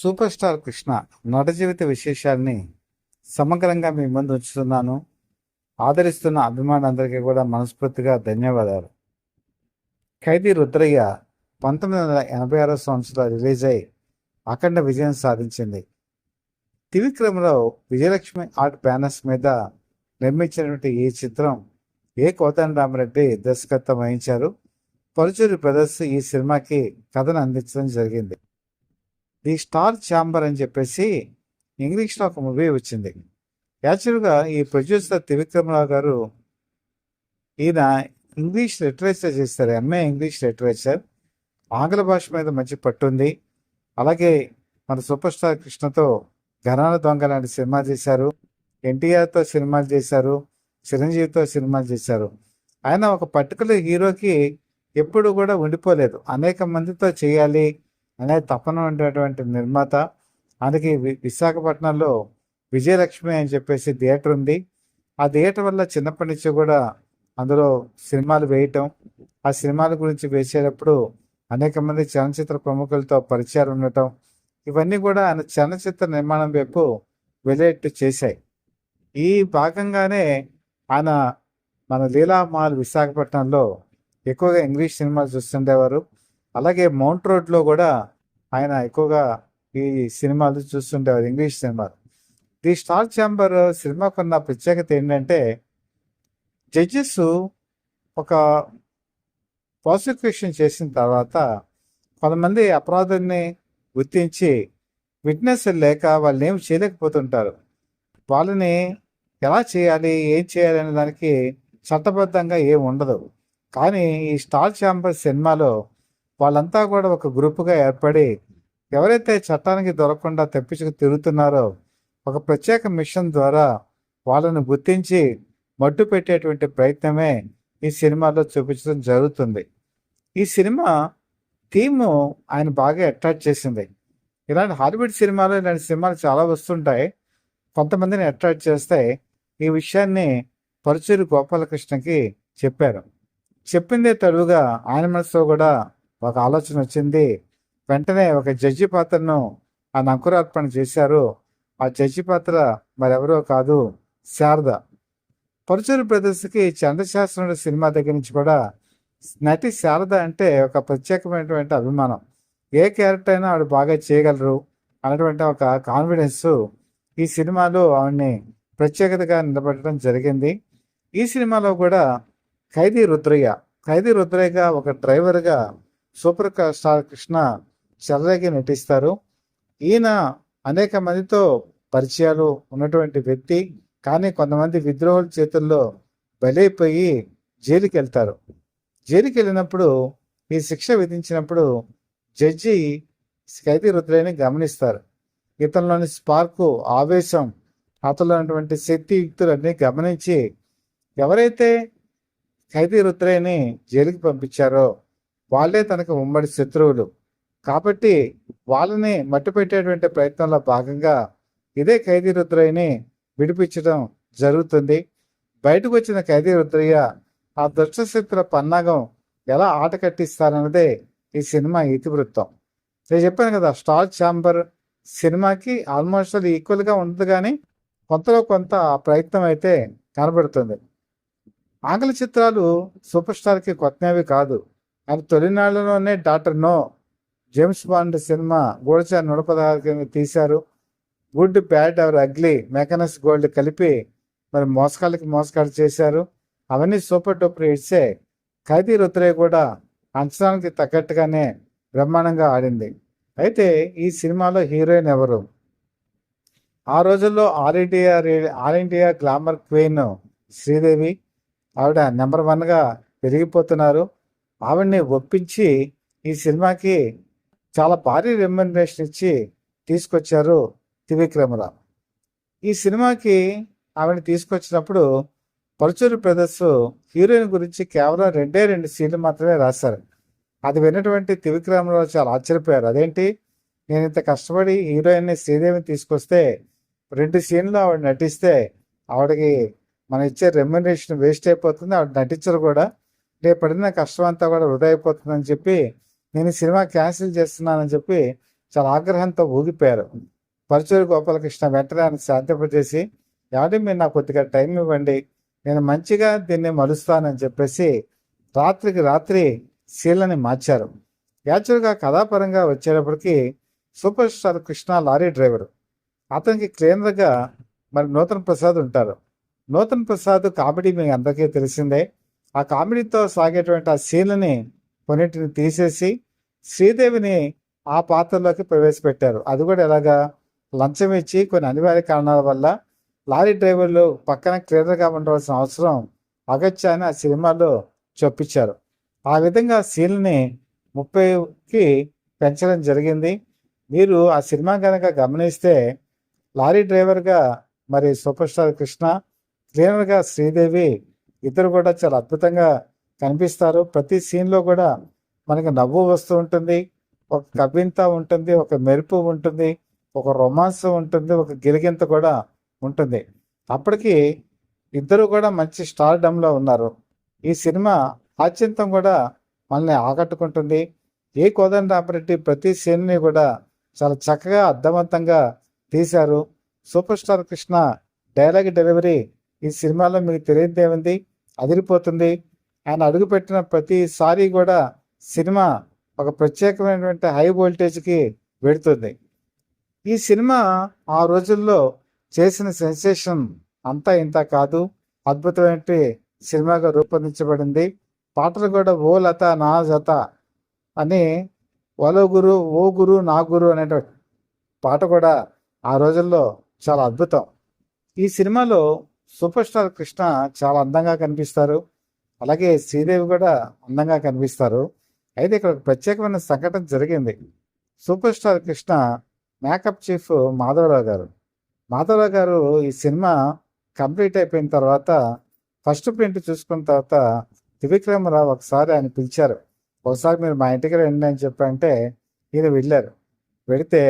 Super star Krishna నట జీవిత విశేషాల్ని సమగ్రంగా మీ ముందు ఉంచుతున్నాను. ఆదరిస్తున్న అభిమానులందరికీ కూడా మనస్ఫూర్తిగా ధన్యవాదాలు. ఖైదీ రుద్రయ్య 1986 సంవత్సరంలో రిలీజ్ అయి అఖండ విజయం సాధించింది. త్రివిక్రమరావు విజయలక్ష్మి ఆర్ట్ బ్యానర్స్ మీద నిర్మించినటువంటి ఈ చిత్రం కోదండరామిరెడ్డి దర్శకత్వం వహించారు. పరుచూరి బ్రదర్స్ ఈ సినిమాకి కథను అందించడం జరిగింది. ది స్టార్ ఛాంబర్ అని చెప్పేసి ఇంగ్లీష్లో ఒక మూవీ వచ్చింది. యాక్చువల్గా ఈ ప్రొడ్యూసర్ త్రివిక్రమరావు గారు ఈయన ఇంగ్లీష్ లిటరేచర్ చేస్తారు, ఎంఏ ఇంగ్లీష్ లిటరేచర్. ఆంగ్ల భాష మీద మంచి పట్టుంది. అలాగే మన సూపర్ స్టార్ కృష్ణతో ఘరాన దొంగ లాంటి సినిమా చేశారు, ఎన్టీఆర్తో సినిమాలు చేశారు, చిరంజీవితో సినిమాలు చేశారు. ఆయన ఒక పర్టికులర్ హీరోకి ఎప్పుడు కూడా ఉండిపోలేదు, అనేక మందితో చేయాలి అనే తపన ఉండేటువంటి నిర్మాత. అందుకే విశాఖపట్నంలో విజయలక్ష్మి అని చెప్పేసి థియేటర్ ఉంది. ఆ థియేటర్ వల్ల చిన్నప్పటి నుంచి కూడా అందులో సినిమాలు వేయటం, ఆ సినిమాల గురించి వేసేటప్పుడు అనేక మంది చలనచిత్ర ప్రముఖులతో పరిచయాలు ఉండటం, ఇవన్నీ కూడా ఆయన చలనచిత్ర నిర్మాణం వైపు వెళ్ళేట్టు చేశాయి. ఈ భాగంగానే ఆయన మన లీలామాల్ విశాఖపట్నంలో ఎక్కువగా ఇంగ్లీష్ సినిమాలు చూస్తుండేవారు. అలాగే మౌంట్ రోడ్లో కూడా ఆయన ఎక్కువగా ఈ సినిమాలు చూస్తుండేవారు, ఇంగ్లీష్ సినిమాలు. ది స్టార్ ఛాంబర్ సినిమాకున్న ప్రత్యేకత ఏంటంటే, జడ్జెస్ ఒక ప్రాసిక్యూషన్ చేసిన తర్వాత కొంతమంది అపరాధాన్ని గుర్తించి విట్నెస్ లేక వాళ్ళు ఏమి చేయలేకపోతుంటారు. వాళ్ళని ఎలా చేయాలి, ఏం చేయాలి అనే దానికి చట్టబద్ధంగా ఏం ఉండదు. కానీ ఈ స్టార్ ఛాంబర్ సినిమాలో వాళ్ళంతా కూడా ఒక గ్రూపుగా ఏర్పడి ఎవరైతే చట్టానికి దొరకకుండా తప్పించుకు తిరుగుతున్నారో ఒక ప్రత్యేక మిషన్ ద్వారా వాళ్ళను గుర్తించి మట్టు పెట్టేటువంటి ప్రయత్నమే ఈ సినిమాలో చూపించడం జరుగుతుంది. ఈ సినిమా థీము ఆయన బాగా అట్రాక్ట్ చేసింది. ఇలాంటి హాలీవుడ్ సినిమాలు, ఇలాంటి సినిమాలు చాలా వస్తుంటాయి, కొంతమందిని అట్రాక్ట్ చేస్తాయి. ఈ విషయాన్ని పరుచూరి గోపాలకృష్ణకి చెప్పారు. చెప్పిందే తడువుగా ఆయన మనసులో కూడా ఒక ఆలోచన వచ్చింది. వెంటనే ఒక జడ్జి పాత్రను ఆయన అంకురార్పణ చేశారు. ఆ జడ్జి పాత్ర మరెవరో కాదు, శారద. పరుచూరి బ్రదర్స్కి చంద్రశాస్త్రుడు సినిమా దగ్గర నుంచి కూడా నటి శారద అంటే ఒక ప్రత్యేకమైనటువంటి అభిమానం. ఏ క్యారెక్టర్ అయినా ఆవిడ బాగా చేయగలరు అన్నటువంటి ఒక కాన్ఫిడెన్స్ ఈ సినిమాలో ఆవిడ్ని ప్రత్యేకతగా నిలబెట్టడం జరిగింది. ఈ సినిమాలో కూడా ఖైదీ రుద్రయ్యగా ఒక డ్రైవర్గా సూపర్ స్టార్ కృష్ణ చెలరేగి నటిస్తారు. ఈయన అనేక మందితో పరిచయాలు ఉన్నటువంటి వ్యక్తి, కానీ కొంతమంది విద్రోహుల చేతుల్లో బలైపోయి జైలుకి వెళ్తారు. జైలుకి వెళ్ళినప్పుడు ఈ శిక్ష విధించినప్పుడు జడ్జి ఖైదీ రుద్రయ్యని గమనిస్తారు. ఇతనిలోని స్పార్కు, ఆవేశం, అతనిలో ఉన్నటువంటి శక్తియుక్తులన్నీ గమనించి ఎవరైతే ఖైదీ రుద్రయ్యని జైలుకి పంపించారో వాళ్ళే తనకు ఉమ్మడి శత్రువులు కాబట్టి వాళ్ళని మట్టుపెట్టేటువంటి ప్రయత్నంలో భాగంగా ఇదే ఖైదీ రుద్రయ్యని విడిపించడం జరుగుతుంది. బయటకు వచ్చిన ఖైదీ రుద్రయ్య ఆ దుష్టశక్తుల పన్నాగం ఎలా ఆట కట్టిస్తారన్నదే ఈ సినిమా ఇతివృత్తం. నేను చెప్పాను కదా, స్టార్ ఛాంబర్ సినిమాకి ఆల్మోస్ట్ అది ఈక్వల్గా ఉంటుంది, కానీ కొంతలో కొంత ఆ ప్రయత్నం అయితే కనబడుతుంది. ఆంగ్ల చిత్రాలు సూపర్ స్టార్కి కొత్తవి కాదు. ఆయన తొలినాళ్లలోనే doctor no, James Bond cinema Gudachari 116 తీశారు. Good, bad or ugly, Mackenna's gold కలిపి మరి మోసగాళ్ళు చేశారు. అవన్నీ సూపర్ డూపర్ హిట్సే. ఖైదీ రుద్రయ్య కూడా అంచనానికి తగ్గట్టుగానే బ్రహ్మాండంగా ఆడింది. అయితే ఈ సినిమాలో హీరోయిన్ ఎవరు? ఆ రోజుల్లో all India glamour queen Sridevi. ఆవిడ నెంబర్ 1గా పెరిగిపోతున్నారు. ఆవిడ్ని ఒప్పించి ఈ సినిమాకి చాలా భారీ రెమ్యునరేషన్ ఇచ్చి తీసుకొచ్చారు త్రివిక్రమరావు. ఈ సినిమాకి ఆవిడని తీసుకొచ్చినప్పుడు పరుచూరి బ్రదర్స్ హీరోయిన్ గురించి కేవలం 2 సీన్లు మాత్రమే రాశారు. అది విన్నటువంటి త్రివిక్రమరావు చాలా ఆశ్చర్యపోయారు. అదేంటి, నేను ఇంత కష్టపడి హీరోయిన్ని శ్రీదేవిని తీసుకొస్తే 2 సీన్లు ఆవిడ నటిస్తే ఆవిడకి మనం ఇచ్చే రెమ్యునరేషన్ వేస్ట్ అయిపోతుంది, ఆవిడ నటించరు కూడా, రేపు పడిన కష్టం అంతా కూడా వృధా అయిపోతుందని చెప్పి నేను సినిమా క్యాన్సిల్ చేస్తున్నానని చెప్పి చాలా ఆగ్రహంతో ఊగిపోయారు. పరుచూరి గోపాలకృష్ణ వెంటనే ఆయనకు శాంతింపజేసి, "ఏవండీ మీరు నాకు కొద్దిగా టైం ఇవ్వండి. నేను మంచిగా దీన్ని మలుస్తానని" చెప్పేసి రాత్రికి రాత్రి సీన్లని మార్చారు. యాక్చువల్‌గా కథాపరంగా వచ్చేటప్పటికి super star Krishna lorry driver. అతనికి క్లీనర్‌గా మరి నూతన్ ప్రసాద్ ఉంటారు. నూతన్ ప్రసాద్ కామెడీ మీ అందరికీ తెలిసిందే. ఆ కామెడీతో సాగేటువంటి ఆ సీన్‌లని కొన్నిటిని తీసేసి శ్రీదేవిని ఆ పాత్రలోకి ప్రవేశపెట్టారు. అది కూడా ఎలాగా? లంచం ఇచ్చి కొన్ని అనివార్య కారణాల వల్ల లారీ డ్రైవర్లు పక్కన క్లీనర్‌గా ఉండవలసిన అవసరం అగత్యాన్ని ఆ సినిమాలో చొప్పించారు. ఆ విధంగా సీన్‌లని 30కి పెంచడం జరిగింది. మీరు ఆ సినిమా గనక గమనిస్తే లారీ డ్రైవర్‌గా మరి సూపర్ స్టార్ కృష్ణ, క్లీనర్‌గా శ్రీదేవి ఇద్దరు కూడా చాలా అద్భుతంగా కనిపిస్తారు. ప్రతి సీన్‌లో కూడా మనకి నవ్వు వస్తూ ఉంటుంది. ఒక కవ్వింత ఉంటుంది. ఒక మెరుపు ఉంటుంది. ఒక రొమాన్స్ ఉంటుంది. ఒక గిలిగింత కూడా ఉంటుంది. అప్పటికి ఇద్దరు కూడా మంచి స్టార్‌డమ్‌లో ఉన్నారు. ఈ సినిమా ఆద్యంతం కూడా మనల్ని ఆకట్టుకుంటుంది. ఏ కోదండరామిరెడ్డి ప్రతి సీన్‌ని కూడా చాలా చక్కగా అర్థవంతంగా తీశారు. Super star Krishna dialogue delivery ఈ సినిమాలో మీకు తెలియనిదేముంది, అదిరిపోతుంది. ఆయన అడుగుపెట్టిన ప్రతిసారి కూడా సినిమా ఒక ప్రత్యేకమైనటువంటి హై వోల్టేజ్‌కి వెడుతుంది. ఈ సినిమా ఆ రోజుల్లో చేసిన సెన్సేషన్ అంతా ఇంతా కాదు. అద్భుతమైనటువంటి సినిమాగా రూపొందించబడింది. పాటలు కూడా 'ఓ లత నా జత' అని 'ఓలో గురు ఓ గురు నా గురు' అనేటువంటి పాట కూడా ఆ రోజుల్లో చాలా అద్భుతం. ఈ సినిమాలో సూపర్ స్టార్ కృష్ణ చాలా అందంగా కనిపిస్తారు. అలాగే శ్రీదేవి కూడా అందంగా కనిపిస్తారు. అయితే ఇక్కడ ఒక ప్రత్యేకమైన సంఘటన జరిగింది. Super star Krishna makeup chief Madhavarao గారు. మాధవరావు గారు ఈ సినిమా కంప్లీట్ అయిపోయిన తర్వాత ఫస్ట్ ప్రింట్ చూసుకున్న తర్వాత త్రివిక్రమరావు ఒకసారి ఆయన పిలిచారు. ఒకసారి మీరు మా ఇంటికి రండి అని చెప్పంటే ఈయన వెళ్ళారు. వెళితే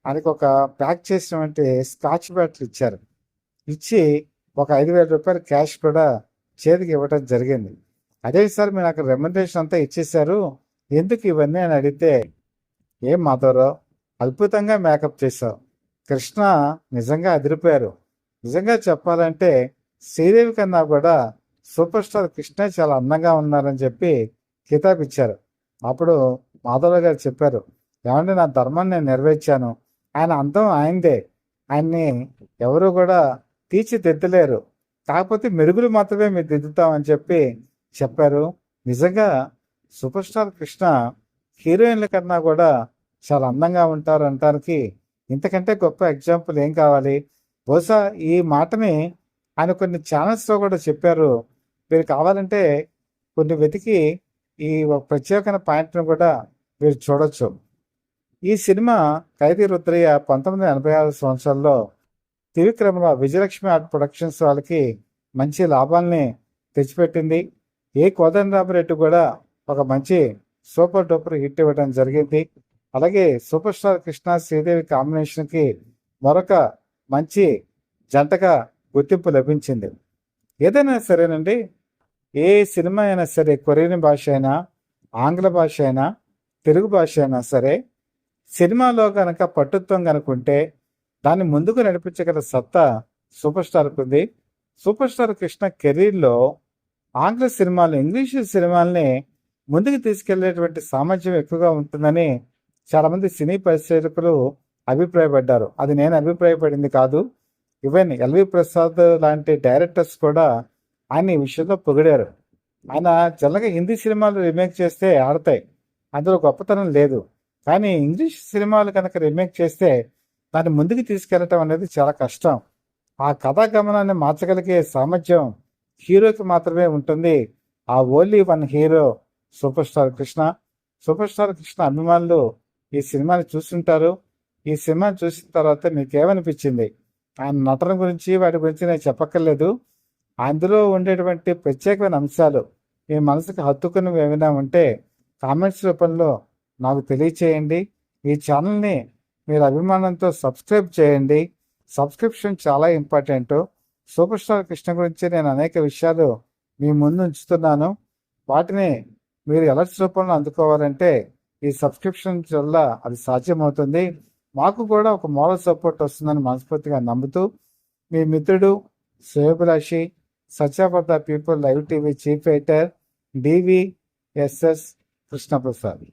ఆయనకు ఒక ప్యాక్ చేసినటువంటి స్కాచ్ బ్యాట్లు ఇచ్చారు. ఇచ్చి ఒక 5,000 రూపాయలు క్యాష్ కూడా చేతికి ఇవ్వటం జరిగింది. అదే సార్ మీరు నాకు రెమ్యునరేషన్ అంతా ఇచ్చేశారు, ఎందుకు ఇవన్నీ అని అడిగితే, "ఏం మాధవరావు అద్భుతంగా మేకప్ చేశావు. కృష్ణ నిజంగా అదిరిపోయారు. నిజంగా చెప్పాలంటే శ్రీదేవి కన్నా కూడా సూపర్ స్టార్ కృష్ణే చాలా అందంగా ఉన్నారని" చెప్పి కితాబ్ ఇచ్చారు. అప్పుడు మాధవరావు గారు చెప్పారు, "ఏమంటే నా ధర్మాన్ని నేను నెరవేర్చాను. ఆయన అందం ఆయనదే. ఆయన్ని ఎవరు కూడా తీర్చిదిద్దలేరు. కాకపోతే మెరుగులు మాత్రమే మీరు దిద్దుతామని" చెప్పి చెప్పారు. నిజంగా సూపర్ స్టార్ కృష్ణ హీరోయిన్ల కన్నా కూడా చాలా అందంగా ఉంటారు అనటానికి ఇంతకంటే గొప్ప ఎగ్జాంపుల్ ఏం కావాలి? బహుశా ఈ మాటని ఆయన కొన్ని ఛానల్స్‌లో కూడా చెప్పారు. మీరు కావాలంటే కొన్ని వెతికి ఈ ఒక ప్రత్యేకమైన పాయింట్‌ని కూడా మీరు చూడొచ్చు. ఈ సినిమా 'ఖైదీ రుద్రయ్య' 1986 సంవత్సరంలో త్రివిక్రమరావు విజయలక్ష్మి ఆర్ట్ ప్రొడక్షన్స్ వాళ్ళకి మంచి లాభాల్ని తెచ్చిపెట్టింది. ఏ కోదండరామిరెడ్డి కూడా ఒక మంచి సూపర్ డూపర్ హిట్ ఇవ్వడం జరిగింది. అలాగే సూపర్ స్టార్ కృష్ణ శ్రీదేవి కాంబినేషన్‌కి మరొక మంచి జంటగా గుర్తింపు లభించింది. ఏదైనా సరేనండి, ఏ సినిమా అయినా సరే, కొరియన్ భాష అయినా, ఆంగ్ల భాష అయినా, తెలుగు భాష అయినా సరే, సినిమాలో గనక పట్టుత్వం గనుకుంటే దాన్ని ముందుకు నడిపించగల సత్తా సూపర్ స్టార్‌కి ఉంది. సూపర్ స్టార్ కృష్ణ కెరీర్‌లో ఆంగ్ల సినిమాలు, ఇంగ్లీషు సినిమాల్ని ముందుకు తీసుకెళ్లేటువంటి సామర్థ్యం ఎక్కువగా ఉంటుందని చాలామంది సినీ పరిశీలకులు అభిప్రాయపడ్డారు. అది నేను అభిప్రాయపడింది కాదు. ఈవెన్ ఎల్వి ప్రసాద్ లాంటి డైరెక్టర్స్ కూడా ఆయన ఈ విషయంలో పొగిడారు. ఆయన జనరల్‌గా హిందీ సినిమాలు రీమేక్ చేస్తే ఆడతాయి. అందులో గొప్పతనం లేదు. కానీ ఇంగ్లీష్ సినిమాలు కనుక రీమేక్ చేస్తే దాన్ని ముందుకు తీసుకెళ్లటం అనేది చాలా కష్టం. ఆ కథా గమనాన్ని మార్చగలిగే సామర్థ్యం హీరోకి మాత్రమే ఉంటుంది. ఆ only one hero super star Krishna. Super star Krishna అభిమానులు ఈ సినిమాని చూస్తుంటారు. ఈ సినిమాని చూసిన తర్వాత మీకేమనిపించింది? ఆయన నటన గురించి, వాటి గురించి నేను చెప్పక్కర్లేదు. అందులో ఉండేటువంటి ప్రత్యేకమైన అంశాలు మీ మనసుకు హత్తుకున్నవి ఏమైనా ఉంటే కామెంట్స్ రూపంలో నాకు తెలియచేయండి. ఈ ఛానల్‌ని మీరు అభిమానంతో సబ్స్క్రైబ్ చేయండి. సబ్స్క్రిప్షన్ చాలా ఇంపార్టెంటు. సూపర్ స్టార్ కృష్ణ గురించి నేను అనేక విషయాలు మీ ముందు ఉంచుతున్నాను. వాటిని మీరు అలర్ట్స్ రూపంలో అందుకోవాలంటే ఈ సబ్స్క్రిప్షన్ వల్ల అది సాధ్యమవుతుంది. మాకు కూడా ఒక మోరల్ సపోర్ట్ వస్తుందని మనస్ఫూర్తిగా నమ్ముతూ మీ మిత్రుడు శ్రేయోభిలాషి Satya for the people live TV chief editor DVSS Krishnaprasad.